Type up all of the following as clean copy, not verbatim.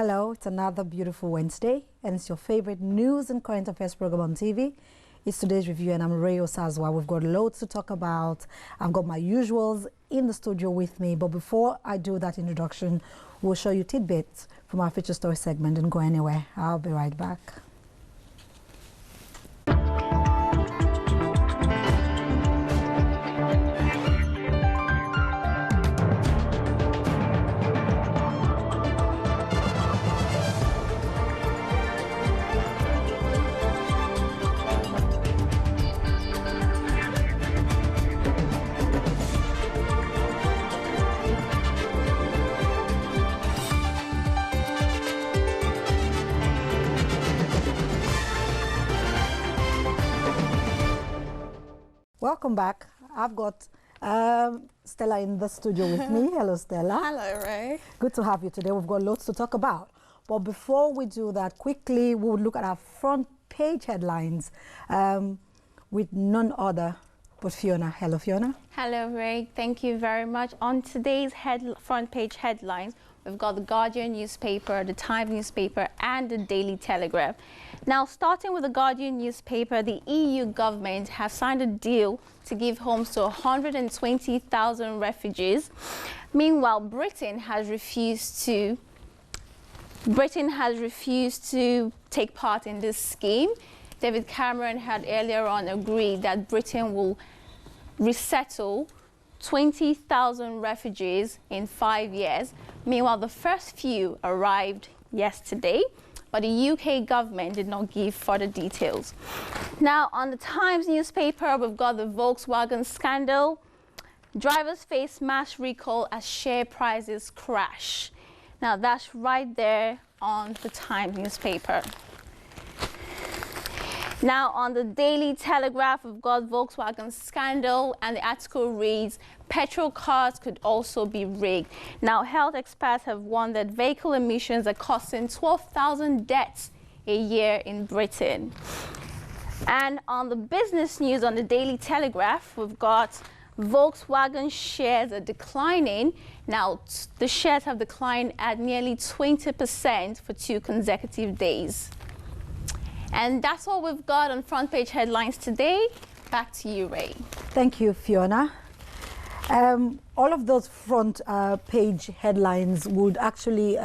Hello, it's another beautiful Wednesday, and it's your favorite news and current affairs program on TV. It's today's review, and I'm Ray Osazwa. We've got loads to talk about. I've got my usuals in the studio with me, but before I do that introduction, we'll show you tidbits from our feature story segment. Don't go anywhere. I'll be right back. Welcome back. I've got Stella in the studio with me. Hello, Stella. Hello, Ray. Good to have you today. We've got lots to talk about. But before we do that, quickly, we'll look at our front page headlines with none other but Fiona. Hello, Fiona. Hello, Ray. Thank you very much. On today's front page headlines, we've got the Guardian newspaper, the Times newspaper, and the Daily Telegraph. Now, starting with the Guardian newspaper, the EU government has signed a deal to give homes to 120,000 refugees. Meanwhile, Britain has refused to take part in this scheme. David Cameron had earlier on agreed that Britain will resettle 20,000 refugees in 5 years. Meanwhile, the first few arrived yesterday, but the UK government did not give further details. Now, on the Times newspaper, we've got the Volkswagen scandal. Drivers face mass recall as share prices crash. Now, that's right there on the Times newspaper. Now, on the Daily Telegraph, we've got Volkswagen scandal, and the article reads, petrol cars could also be rigged. Now, health experts have warned that vehicle emissions are costing 12,000 deaths a year in Britain. And on the business news on the Daily Telegraph, we've got Volkswagen shares are declining. Now, the shares have declined at nearly 20% for 2 consecutive days. And that's all we've got on front page headlines today. Back to you, Ray. Thank you, Fiona. All of those front page headlines would actually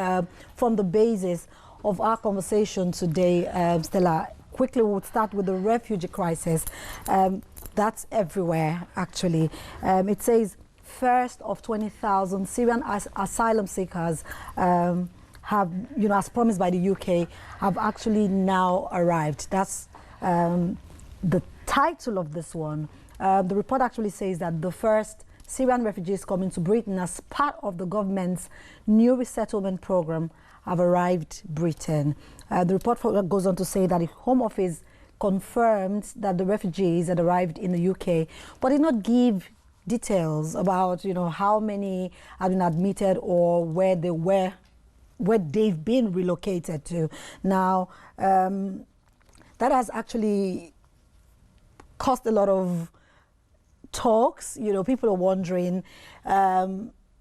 form the basis of our conversation today, Stella. Quickly, we would start with the refugee crisis. That's everywhere, actually. It says first of 20,000 Syrian asylum seekers have, as promised by the UK, have actually now arrived. That's the title of this one. The report actually says that the first Syrian refugees coming to Britain as part of the government's new resettlement program have arrived Britain. The report goes on to say that the Home Office confirmed that the refugees had arrived in the UK, but did not give details about, how many have been admitted or where they've been relocated to. Now, that has actually caused a lot of talks. People are wondering,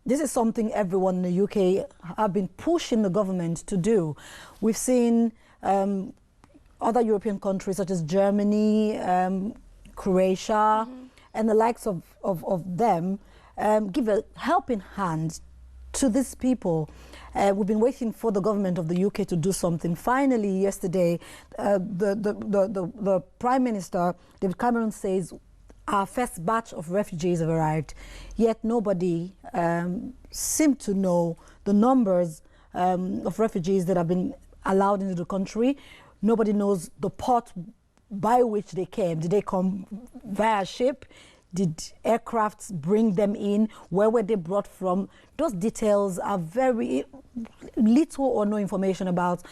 this is something everyone in the UK have been pushing the government to do. We've seen other European countries such as Germany, Croatia, and the likes of them give a helping hand to these people. We've been waiting for the government of the UK to do something. Finally, yesterday, the Prime Minister, David Cameron, says our first batch of refugees have arrived, yet nobody seemed to know the numbers of refugees that have been allowed into the country. Nobody knows the port by which they came. Did they come via ship? Did aircrafts bring them in? Where were they brought from? Those details are very little or no information about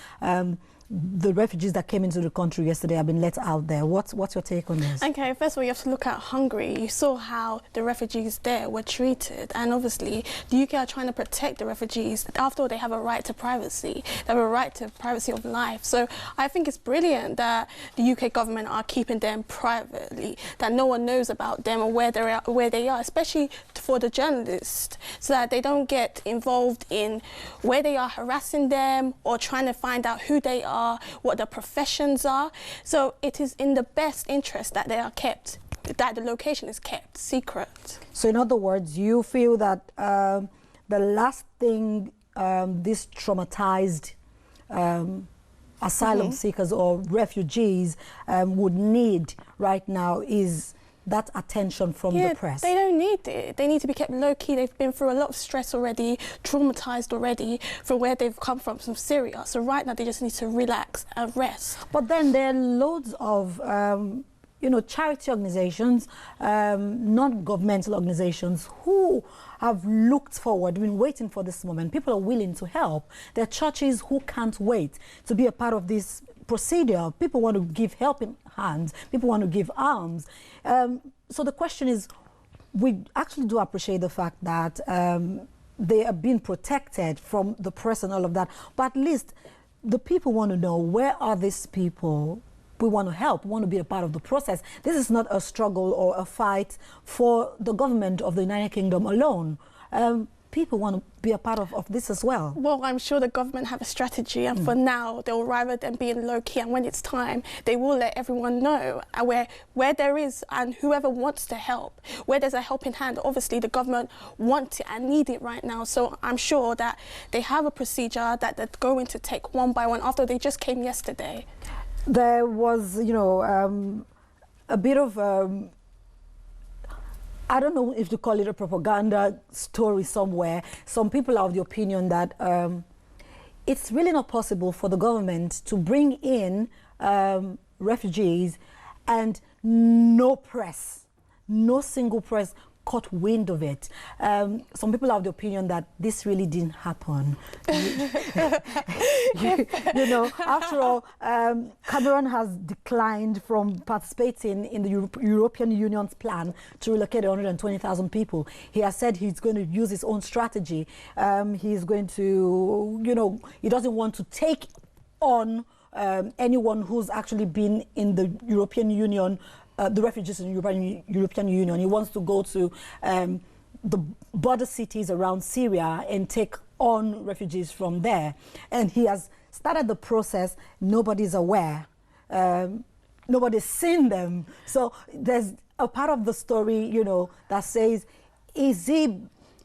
the refugees that came into the country yesterday have been let out there. What's your take on this? Okay, first of all, you have to look at Hungary. You saw how the refugees there were treated, and obviously the UK are trying to protect the refugees. After all, they have a right to privacy. They have a right to privacy of life. So I think it's brilliant that the UK government are keeping them privately, that no one knows about them or where they are, especially for the journalists, so that they don't don't get involved in where they are harassing them or trying to find out who they are, what their professions are. So it is in the best interest that they are kept, that the location is kept secret. So in other words, you feel that the last thing this traumatized asylum seekers or refugees would need right now is that attention from the press. They don't need it. They need to be kept low-key. They've been through a lot of stress already, traumatized already from where they've come from Syria. So right now they just need to relax and rest. But then there are loads of charity organizations, non-governmental organizations who have looked forward, been waiting for this moment. People are willing to help. There are churches who can't wait to be a part of this procedure. People want to give helping hands. People want to give arms. So the question is, we actually do appreciate the fact that they are being protected from the press and all of that. But at least the people want to know, where are these people? We want to help, we want to be a part of the process. This is not a struggle or a fight for the government of the United Kingdom alone. People want to be a part of this as well. Well, I'm sure the government have a strategy, and for now, they'll rather than being low-key, and when it's time, they will let everyone know where there is, and whoever wants to help, where there's a helping hand. Obviously, the government want it and need it right now, so I'm sure that they have a procedure that they're going to take one by one after they just came yesterday. There was, a bit of, I don't know if to call it a propaganda story somewhere. Some people are of the opinion that it's really not possible for the government to bring in refugees and no press, no single press caught wind of it. Some people have the opinion that this really didn't happen. After all, Cameron has declined from participating in the European Union's plan to relocate 120,000 people. He has said he's going to use his own strategy. He's going to, he doesn't want to take on anyone who's actually been in the European Union, the refugees in the European Union. He wants to go to the border cities around Syria and take on refugees from there. And he has started the process. Nobody's aware. Nobody's seen them. So there's a part of the story, that says, is he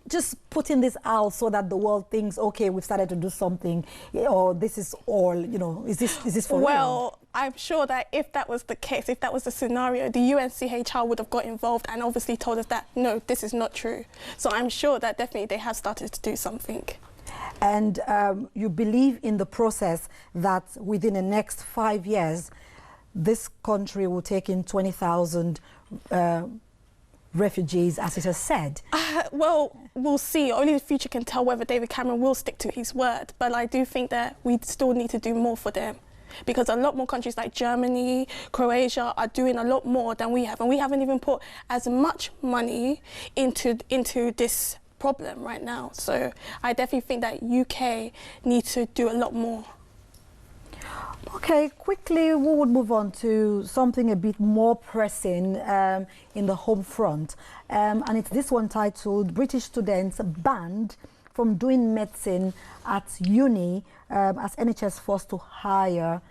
just putting this out so that the world thinks, okay, we've started to do something, or this is all, is this for real? Well, I'm sure that if that was the case, if that was the scenario, the UNCHR would have got involved and obviously told us that, no, this is not true. So I'm sure that definitely they have started to do something. And you believe in the process that within the next 5 years, this country will take in 20,000 refugees, as it has said? Well, we'll see. Only the future can tell whether David Cameron will stick to his word. But I do think that we still need to do more for them, because a lot more countries like Germany, Croatia are doing a lot more than we have. And we haven't even put as much money into this problem right now. So I definitely think that UK need to do a lot more. Okay, quickly we would move on to something a bit more pressing in the home front. And it's this one titled, British Students Banned from Doing Medicine at Uni as NHS forced to hire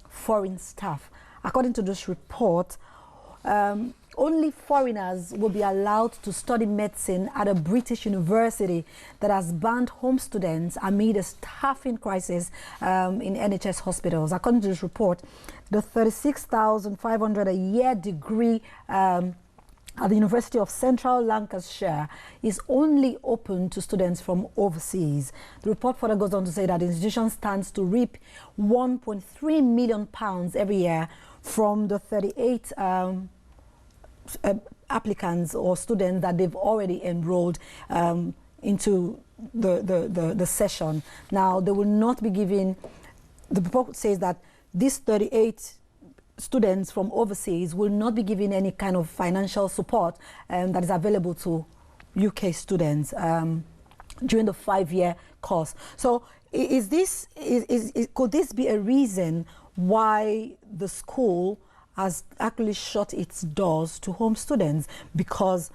foreign staff. According to this report, only foreigners will be allowed to study medicine at a British university that has banned home students amid a staffing crisis in NHS hospitals. According to this report, the 36,500 a year degree at the University of Central Lancashire is only open to students from overseas. The report further goes on to say that the institution stands to reap £1.3 million every year from the 38 applicants or students that they've already enrolled into the session. Now, they will not be given, the report says that these 38 students from overseas will not be given any kind of financial support that is available to UK students during the 5-year course. So could this be a reason why the school has actually shut its doors to home students, because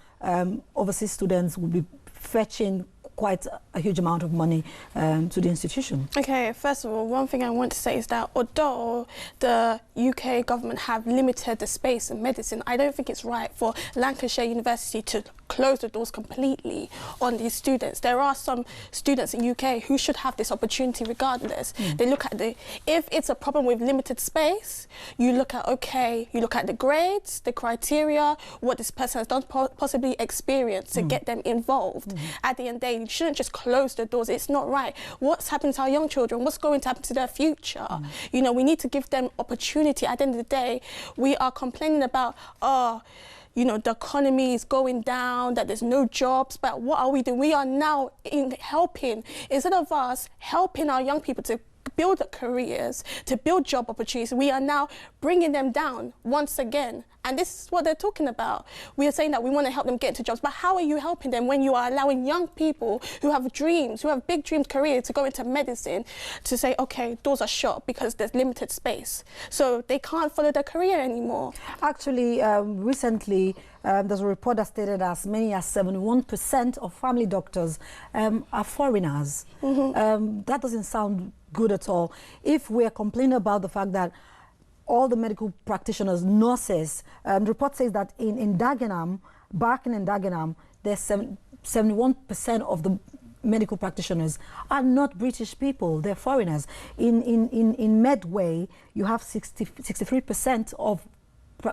overseas students will be fetching quite a huge amount of money to the institution? Okay, first of all, one thing I want to say is that although the UK government have limited the space in medicine, I don't think it's right for Lancashire University to close the doors completely on these students. There are some students in UK who should have this opportunity regardless. They look at if it's a problem with limited space, you look at, you look at the grades, the criteria, what this person has done, possibly experience to get them involved. At the end of the day, you shouldn't just close the doors. It's not right. What's happened to our young children? What's going to happen to their future? You know, we need to give them opportunity. At the end of the day, we are complaining about, you know, the economy is going down, that there's no jobs, but what are we doing? We are now helping, instead of us helping our young people to build careers, to build job opportunities, we are now bringing them down once again. And this is what they're talking about. We are saying that we want to help them get into jobs, but how are you helping them when you are allowing young people who have dreams, who have big dreams, careers, to go into medicine, to say, okay, doors are shut because there's limited space. So they can't follow their career anymore. Actually, recently, there's a report that stated as many as 71% of family doctors are foreigners. That doesn't sound good at all. If we're complaining about the fact that all the medical practitioners, nurses, the report says that in Dagenham, Barking and Dagenham, there's 71% of the medical practitioners are not British people, they're foreigners. In Medway, you have 63% of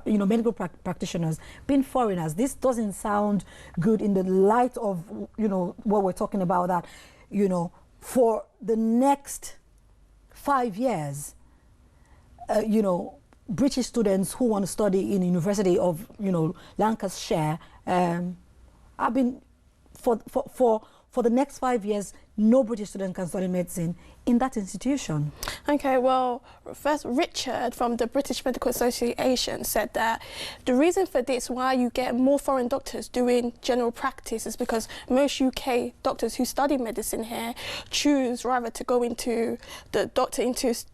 medical practitioners being foreigners. This doesn't sound good in the light of, what we're talking about, that, for the next 5 years, British students who want to study in University of, Lancashire, have been, for the next 5 years, no British student can study medicine in that institution. Okay, well, first, Richard from the British Medical Association said that the reason for this, why you get more foreign doctors doing general practice, is because most UK doctors who study medicine here choose rather to go into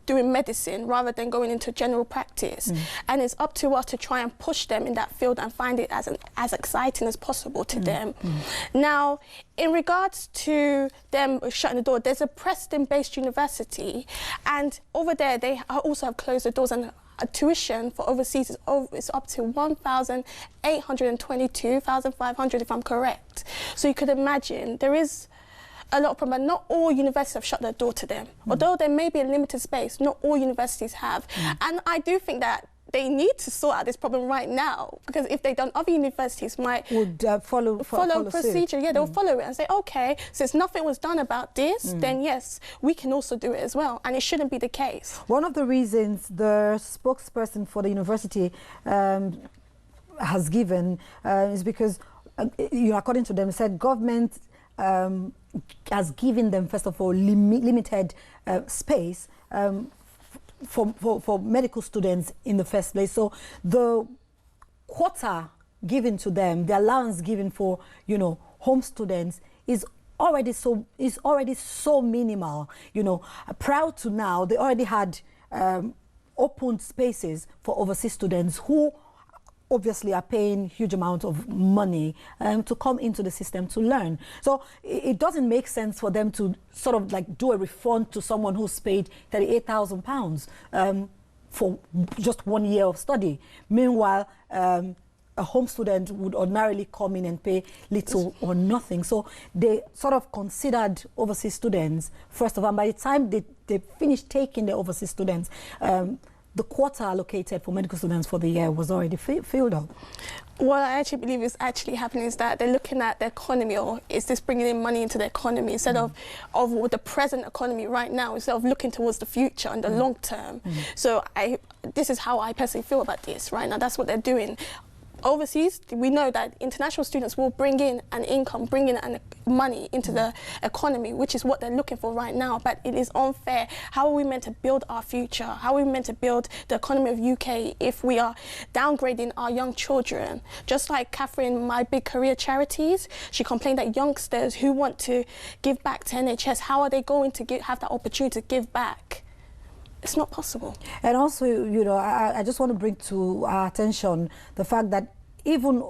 doing medicine rather than going into general practice. And it's up to us to try and push them in that field and find it as exciting as possible to them. Now, in regards to them shutting the door, there's a Preston-based university, and over there they also have closed the doors, and tuition for overseas is up to 1,822,500 if I'm correct. So you could imagine there is a lot of problems. Not all universities have shut their door to them. Although there may be a limited space, not all universities have. And I do think that they need to sort out this problem right now, because if they don't, other universities would follow procedure. Yeah, they'll follow it and say, okay, since nothing was done about this, then yes, we can also do it as well, and it shouldn't be the case. One of the reasons the spokesperson for the university has given is because, according to them, said government has given them, first of all, limited space for medical students in the first place. So the quota given to them, the allowance given for, home students is already so minimal. Prior to now, they already had open spaces for overseas students who obviously are paying huge amount of money to come into the system to learn. So it doesn't make sense for them to sort of like do a refund to someone who's paid £38,000 for just 1 year of study. Meanwhile, a home student would ordinarily come in and pay little or nothing. So they sort of considered overseas students first of all. And by the time they finished taking the overseas students, the quota allocated for medical students for the year was already filled up. What I actually believe is actually happening is that they're looking at the economy, or is this bringing in money into the economy instead of the present economy right now, instead of looking towards the future and the long term. So this is how I personally feel about this right now. That's what they're doing. Overseas, we know that international students will bring in an income, bring in money into the economy, which is what they're looking for right now. But it is unfair. How are we meant to build our future? How are we meant to build the economy of UK if we are downgrading our young children? Just like Catherine, My Big Career Charities, she complained that youngsters who want to give back to NHS, how are they going to have that opportunity to give back? It's not possible. And also, I just want to bring to our attention the fact that even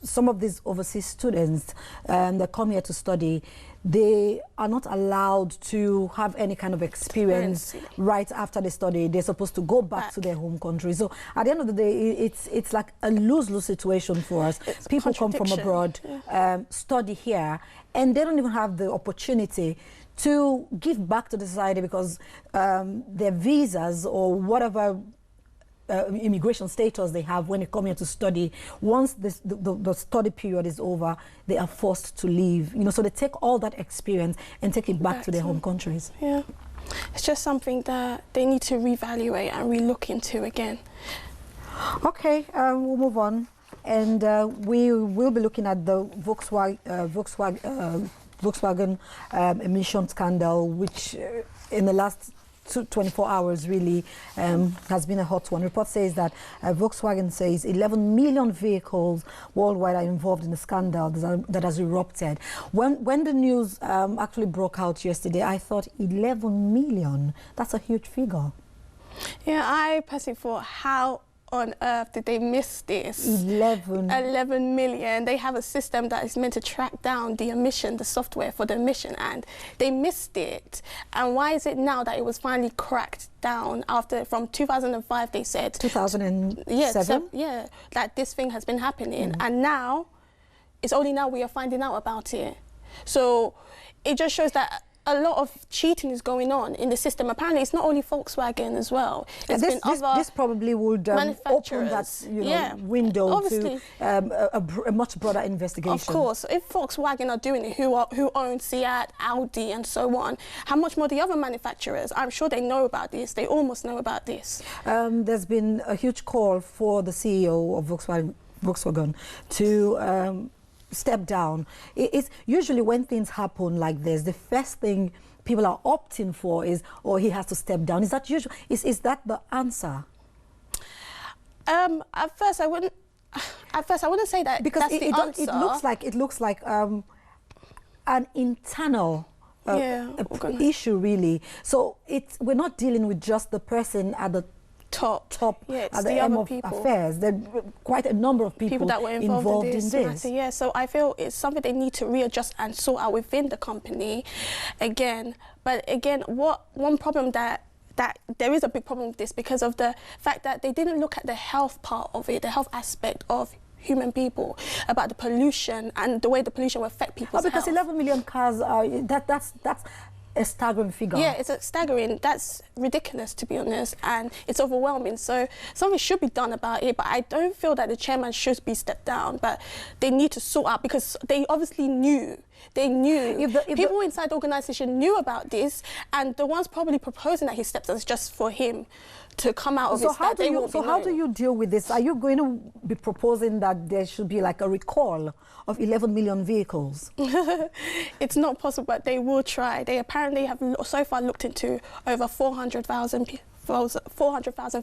some of these overseas students that come here to study, they are not allowed to have any kind of experience right after they study. They're supposed to go back to their home country. So at the end of the day, it's like a lose-lose situation for us. People come from abroad, study here, and they don't even have the opportunity to give back to the society because their visas or whatever immigration status they have when they come here to study, once the study period is over, they are forced to leave. You know, so they take all that experience and take it back to their home countries. Yeah, it's just something that they need to reevaluate and relook into again. Okay, we'll move on, and we will be looking at the Volkswagen emission scandal, which in the last 24 hours really has been a hot one. Report says that Volkswagen says 11 million vehicles worldwide are involved in the scandal that has erupted. When the news actually broke out yesterday, I thought 11 million, that's a huge figure. Yeah, I personally thought, how on earth did they miss this? 11 million. They have a system that is meant to track down the emission, the software for the emission, and they missed it. And why is it now that it was finally cracked down after, from 2005 they said? 2007? Yeah, that this thing has been happening. And now, it's only now we are finding out about it. So it just shows that a lot of cheating is going on in the system. Apparently, it's not only Volkswagen as well. This probably would open that window to a much broader investigation. Of course, if Volkswagen are doing it, who own Seat, Audi, and so on, how much more the other manufacturers? I'm sure they know about this. They almost know about this. There's been a huge call for the CEO of Volkswagen to step down. It's usually when things happen like this, the first thing people are opting for is, he has to step down. Is that usual? Is that the answer? At first, I wouldn't say that, because that's the answer. It looks like an internal issue, really. So we're not dealing with just the person at the top at the end of affairs. There are quite a number of people that were involved in this. Yeah, so I feel it's something they need to readjust and sort out within the company again. But again, one problem that there is a big problem with this, because of the fact that they didn't look at the health part of it, the health aspect of human people, about the pollution and the way the pollution will affect people's because health. 11 million cars are that's a staggering figure. Yeah, it's a staggering. That's ridiculous, to be honest, and it's overwhelming. So something should be done about it, but I don't feel that the chairman should be stepped down. But they need to sort out, because they obviously knew. They knew. People inside the organisation knew about this, and the ones probably proposing that he steps down is just for him to come out of it. So how do you deal with this? Are you going to be proposing that there should be like a recall of 11 million vehicles? It's not possible, but they will try. They apparently have so far looked into over 400,000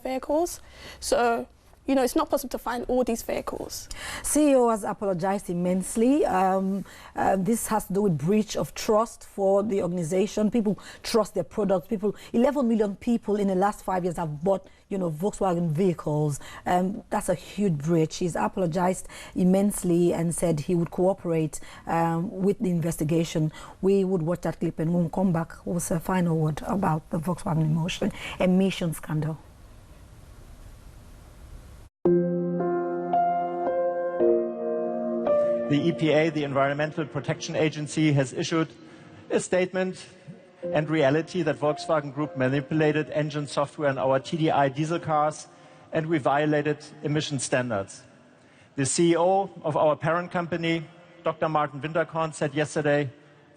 vehicles. So, you know, it's not possible to find all these vehicles. CEO has apologized immensely. This has to do with breach of trust for the organization. People trust their products. 11 million people in the last 5 years have bought, Volkswagen vehicles. That's a huge breach. He's apologized immensely and said he would cooperate with the investigation. We would watch that clip, and when we come back, we'll say a final word about the Volkswagen emission scandal. The EPA, the Environmental Protection Agency, has issued a statement and reality that Volkswagen Group manipulated engine software in our TDI diesel cars, and we violated emission standards. The CEO of our parent company, Dr. Martin Winterkorn, said yesterday,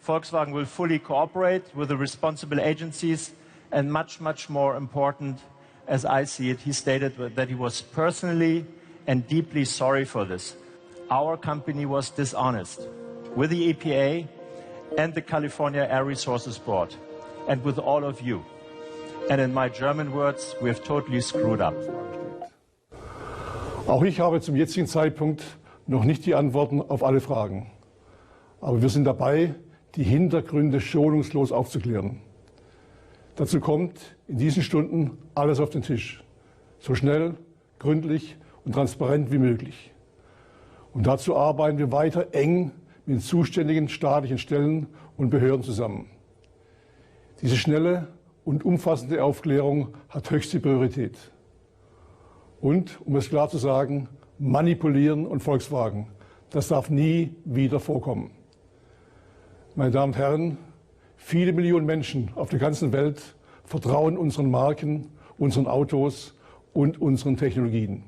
Volkswagen will fully cooperate with the responsible agencies, and much, much more important, as I see it, he stated that he was personally and deeply sorry for this. Our company was dishonest with the EPA and the California Air Resources Board, and with all of you. And in my German words, we have totally screwed up. Auch ich habe zum jetzigen Zeitpunkt noch nicht die Antworten auf alle Fragen. Aber wir sind dabei, die Hintergründe schonungslos aufzuklären. Dazu kommt in diesen Stunden alles auf den Tisch. So schnell, gründlich und transparent wie möglich. Und dazu arbeiten wir weiter eng mit zuständigen staatlichen Stellen und Behörden zusammen. Diese schnelle und umfassende Aufklärung hat höchste Priorität. Und, um es klar zu sagen, manipulieren und Volkswagen, das darf nie wieder vorkommen. Meine Damen und Herren, viele Millionen Menschen auf der ganzen Welt vertrauen unseren Marken, unseren Autos und unseren Technologien.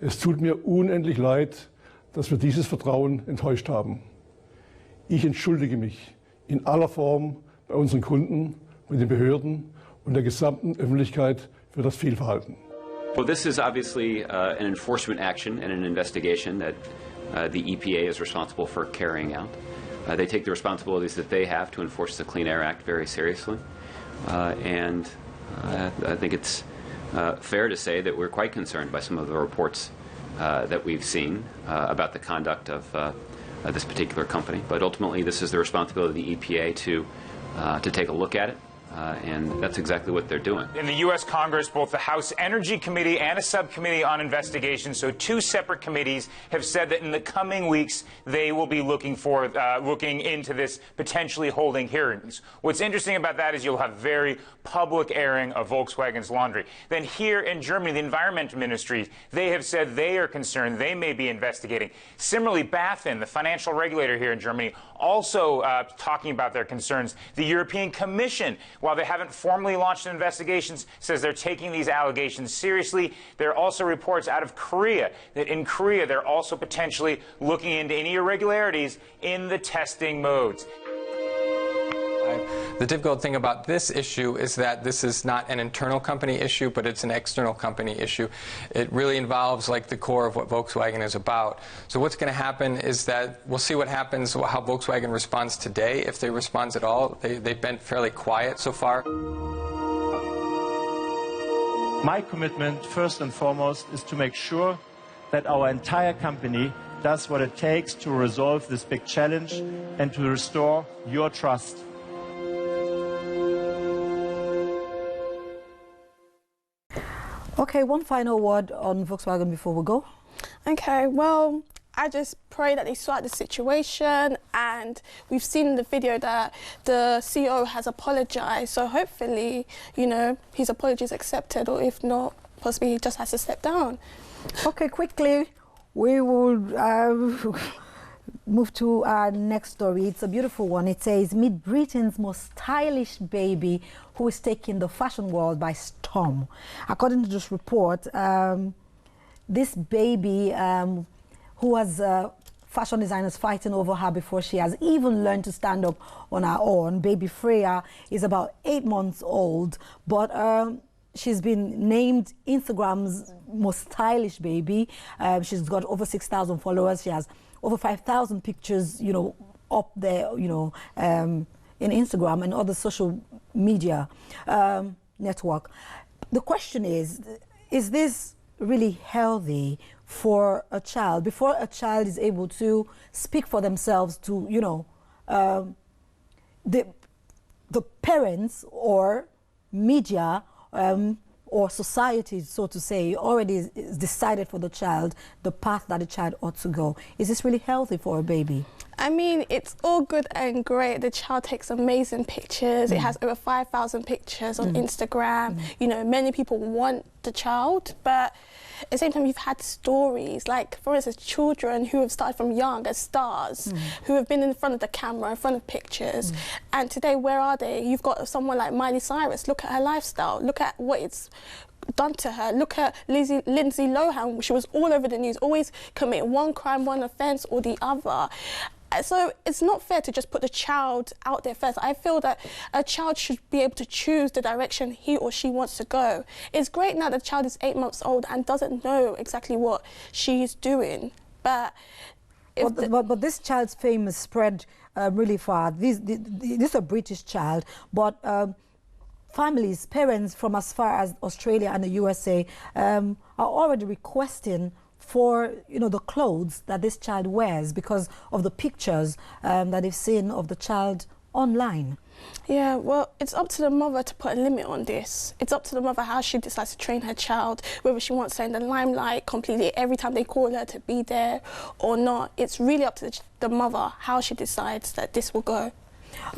Es tut mir unendlich leid, dass wir dieses Vertrauen enttäuscht haben. Ich entschuldige mich in aller Form bei unseren Kunden, bei den Behörden und der gesamten Öffentlichkeit für das Fehlverhalten. Well, this is obviously an enforcement action and an investigation that the EPA is responsible for carrying out. They take the responsibilities that they have to enforce the Clean Air Act very seriously. And I think it's fair to say that we're quite concerned by some of the reports that we've seen about the conduct of this particular company. But ultimately, this is the responsibility of the EPA to take a look at it. And that's exactly what they're doing. In the U.S. Congress, both the House Energy Committee and a subcommittee on investigation, so two separate committees, have said that in the coming weeks they will be looking into this, potentially holding hearings. What's interesting about that is you'll have very public airing of Volkswagen's laundry. Then here in Germany, the Environment Ministry, they have said they are concerned. They may be investigating. Similarly, BaFin, the financial regulator here in Germany, also talking about their concerns. The European Commission, while they haven't formally launched investigations, says they're taking these allegations seriously. There are also reports out of Korea that in Korea they're also potentially looking into any irregularities in the testing modes. The difficult thing about this issue is that this is not an internal company issue, but it's an external company issue. It really involves like the core of what Volkswagen is about. So what's going to happen is that we'll see what happens, how Volkswagen responds today, if they respond at all. They've been fairly quiet so far. My commitment, first and foremost, is to make sure that our entire company does what it takes to resolve this big challenge and to restore your trust. Okay, one final word on Volkswagen before we go. Okay, well, I just pray that they sort out the situation, and we've seen in the video that the CEO has apologized, so hopefully, you know, his apology is accepted, or if not, possibly he just has to step down. Okay, quickly, we will move to our next story. It's a beautiful one. It says, meet Britain's most stylish baby who is taking the fashion world by storm. According to this report, this baby who has fashion designers fighting over her before she has even learned to stand up on her own. Baby Freya is about 8 months old, but she's been named Instagram's most stylish baby. She's got over 6,000 followers. She has over 5,000 pictures, you know, up there, you know, in Instagram and other social media network. The question is this really healthy for a child? Before a child is able to speak for themselves, to, you know, the parents or media or society, so to say, already is decided for the child the path that the child ought to go. Is this really healthy for a baby? I mean, it's all good and great. The child takes amazing pictures. It has over 5,000 pictures on Instagram. You know, many people want the child, but at the same time, you've had stories, like, for instance, children who have started from young as stars, who have been in front of the camera, in front of pictures. And today, where are they? You've got someone like Miley Cyrus. Look at her lifestyle. Look at what it's done to her. Look at Lindsay Lohan. She was all over the news, always commit one crime, one offence or the other. So it's not fair to just put the child out there first. I feel that a child should be able to choose the direction he or she wants to go. It's great now that the child is 8 months old and doesn't know exactly what she's doing. But this child's fame is spread really far. This is a British child, but families, parents from as far as Australia and the USA are already requesting for, you know, the clothes that this child wears because of the pictures that they've seen of the child online. Yeah, well, it's up to the mother to put a limit on this. It's up to the mother how she decides to train her child, whether she wants her in the limelight completely every time they call her to be there or not. It's really up to the mother how she decides that this will go.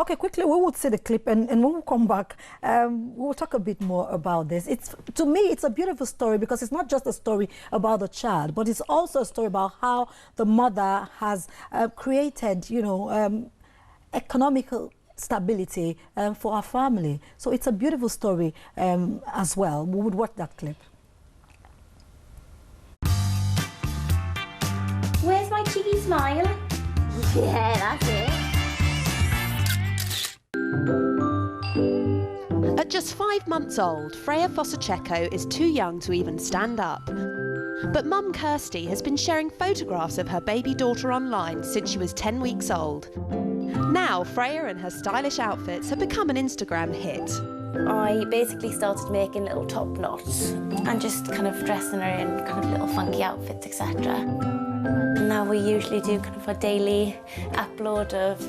Okay, quickly, we will see the clip, and when we come back, we'll talk a bit more about this. To me, it's a beautiful story because it's not just a story about the child, but it's also a story about how the mother has created, you know, economical stability for our family. So it's a beautiful story as well. We would watch that clip. Where's my cheeky smile? Yeah, that's it. At just 5 months old, Freya Fosacheco is too young to even stand up. But mum Kirsty has been sharing photographs of her baby daughter online since she was 10 weeks old. Now, Freya and her stylish outfits have become an Instagram hit. I basically started making little top knots and just kind of dressing her in kind of little funky outfits, etc. Now we usually do kind of a daily upload of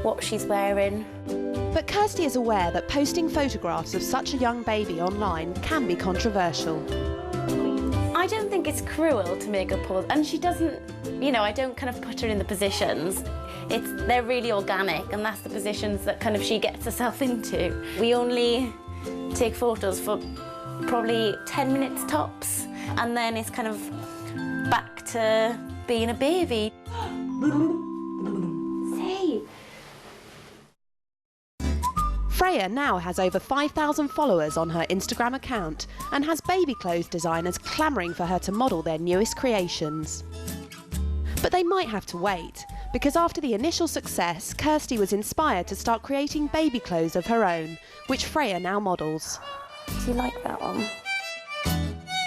what she's wearing. But Kirsty is aware that posting photographs of such a young baby online can be controversial. I don't think it's cruel to make her pose, and she doesn't, you know, I don't kind of put her in the positions. They're really organic, and that's the positions that kind of she gets herself into. We only take photos for probably 10 minutes tops, and then it's kind of back to being a baby. Say. Freya now has over 5,000 followers on her Instagram account and has baby clothes designers clamouring for her to model their newest creations. But they might have to wait, because after the initial success, Kirsty was inspired to start creating baby clothes of her own, which Freya now models. Do you like that one?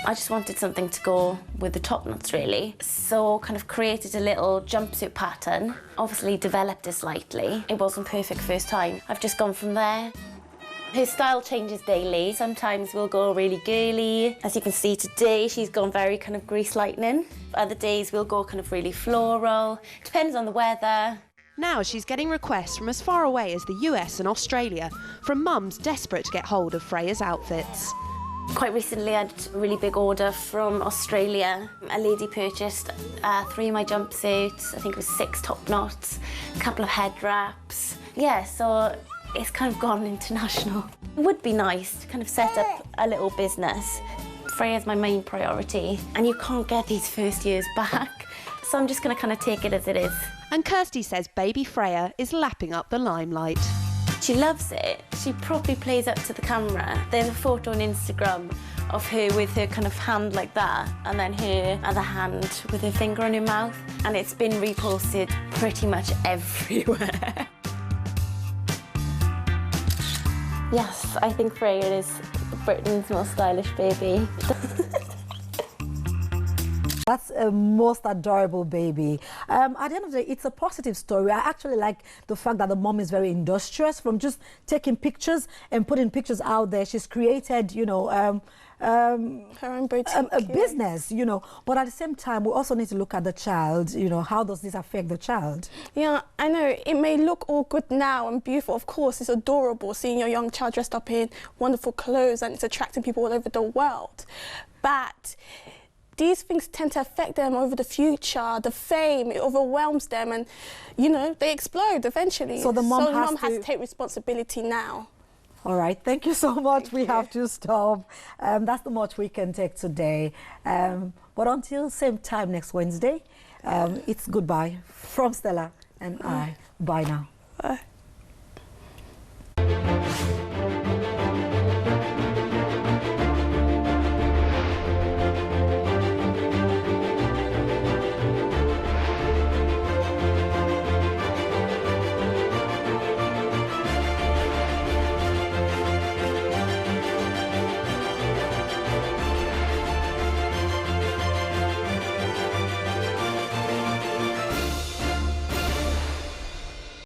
I just wanted something to go with the top knots, really. So kind of created a little jumpsuit pattern, obviously developed it slightly. It wasn't perfect first time. I've just gone from there. Her style changes daily. Sometimes we'll go really girly. As you can see today, she's gone very kind of grease lightning. Other days we'll go kind of really floral. Depends on the weather. Now she's getting requests from as far away as the US and Australia, from mums desperate to get hold of Freya's outfits. Quite recently I had a really big order from Australia. A lady purchased 3 of my jumpsuits, I think it was 6 top knots, a couple of head wraps. Yeah, so it's kind of gone international. It would be nice to kind of set up a little business. Freya's my main priority, and you can't get these first years back. So I'm just going to kind of take it as it is. And Kirsty says baby Freya is lapping up the limelight. She loves it. She probably plays up to the camera. There's a photo on Instagram of her with her kind of hand like that, and then her other hand with her finger on her mouth, and it's been reposted pretty much everywhere. Yes, I think Freya is Britain's most stylish baby. That's a most adorable baby. At the end of the day, it's a positive story. I actually like the fact that the mom is very industrious, from just taking pictures and putting pictures out there. She's created, you know, her own boutique, a business, you know. But at the same time, we also need to look at the child. You know, how does this affect the child? Yeah, I know it may look all good now and beautiful. Of course, it's adorable seeing your young child dressed up in wonderful clothes, and it's attracting people all over the world. But these things tend to affect them over the future. The fame, it overwhelms them, and, you know, they explode eventually. So the mom has to take responsibility now. All right, thank you so much. We have to stop. That's the much we can take today. But until same time next Wednesday, it's goodbye from Stella and I. Bye now. Bye.